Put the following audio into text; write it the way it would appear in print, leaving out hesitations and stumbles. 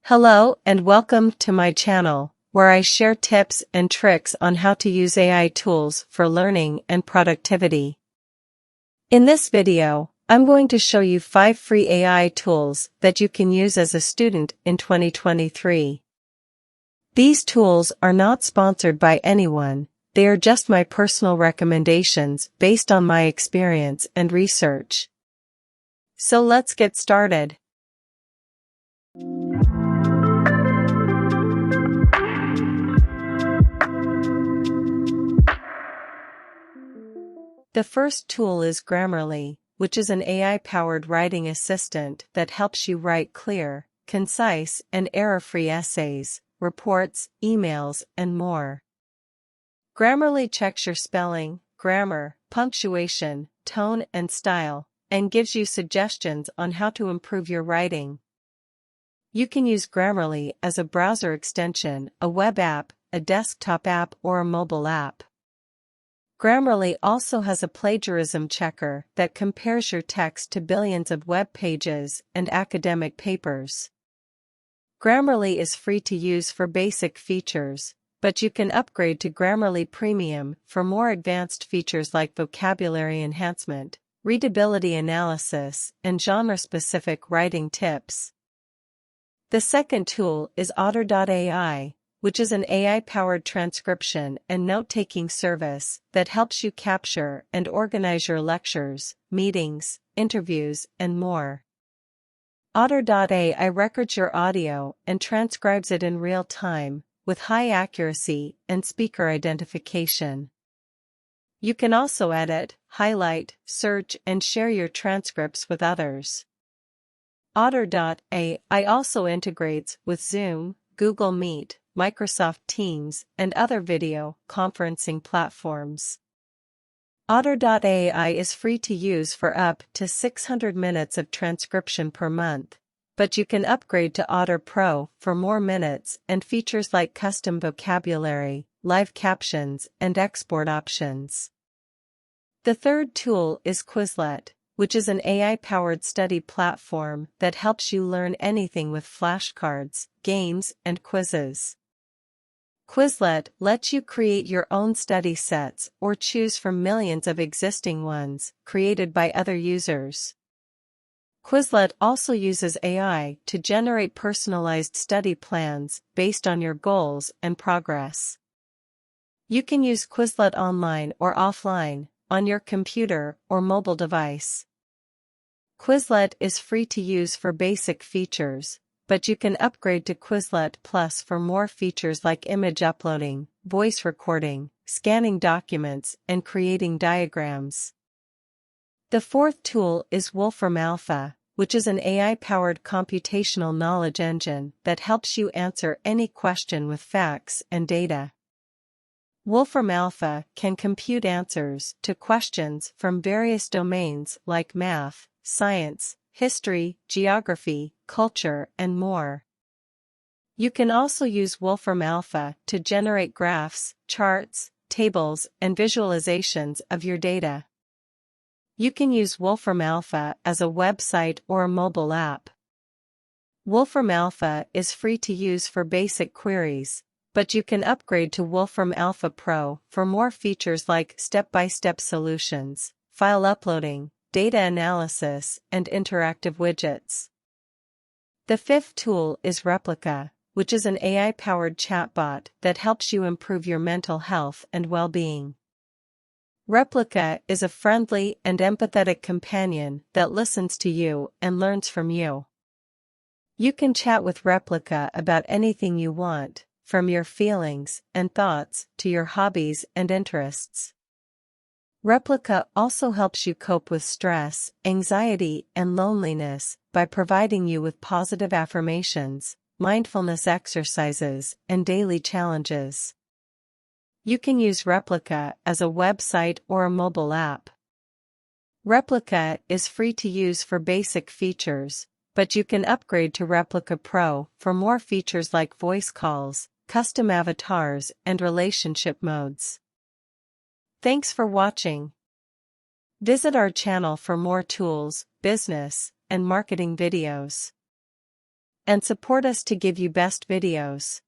Hello and welcome to my channel, where I share tips and tricks on how to use AI tools for learning and productivity. In this video, I'm going to show you 5 free AI tools that you can use as a student in 2023. These tools are not sponsored by anyone, they are just my personal recommendations based on my experience and research. So let's get started. The first tool is Grammarly, which is an AI-powered writing assistant that helps you write clear, concise, and error-free essays, reports, emails, and more. Grammarly checks your spelling, grammar, punctuation, tone, and style, and gives you suggestions on how to improve your writing. You can use Grammarly as a browser extension, a web app, a desktop app, or a mobile app. Grammarly also has a plagiarism checker that compares your text to billions of web pages and academic papers. Grammarly is free to use for basic features, but you can upgrade to Grammarly Premium for more advanced features like vocabulary enhancement, readability analysis, and genre-specific writing tips. The second tool is Otter.ai, which is an AI-powered transcription and note-taking service that helps you capture and organize your lectures, meetings, interviews, and more. Otter.ai records your audio and transcribes it in real time, with high accuracy and speaker identification. You can also edit, highlight, search, and share your transcripts with others. Otter.ai also integrates with Zoom, Google Meet, Microsoft Teams, and other video conferencing platforms. Otter.ai is free to use for up to 600 minutes of transcription per month, but you can upgrade to Otter Pro for more minutes and features like custom vocabulary, live captions, and export options. The third tool is Quizlet, which is an AI-powered study platform that helps you learn anything with flashcards, games, and quizzes. Quizlet lets you create your own study sets or choose from millions of existing ones created by other users. Quizlet also uses AI to generate personalized study plans based on your goals and progress. You can use Quizlet online or offline, on your computer or mobile device. Quizlet is free to use for basic features, but you can upgrade to Quizlet Plus for more features like image uploading, voice recording, scanning documents, and creating diagrams. The fourth tool is Wolfram Alpha, which is an AI-powered computational knowledge engine that helps you answer any question with facts and data. Wolfram Alpha can compute answers to questions from various domains like math, science, history, geography, culture, and more. You can also use Wolfram Alpha to generate graphs, charts, tables, and visualizations of your data. You can use Wolfram Alpha as a website or a mobile app. Wolfram Alpha is free to use for basic queries, but you can upgrade to Wolfram Alpha Pro for more features like step-by-step solutions, file uploading, data analysis, and interactive widgets. The fifth tool is Replica, which is an AI-powered chatbot that helps you improve your mental health and well-being. Replica is a friendly and empathetic companion that listens to you and learns from you. You can chat with Replica about anything you want, from your feelings and thoughts to your hobbies and interests. Replica also helps you cope with stress, anxiety, and loneliness by providing you with positive affirmations, mindfulness exercises, and daily challenges. You can use Replica as a website or a mobile app. Replica is free to use for basic features, but you can upgrade to Replica Pro for more features like voice calls, custom avatars, and relationship modes. Thanks for watching. Visit our channel for more tools, business, and marketing videos. and support us to give you best videos.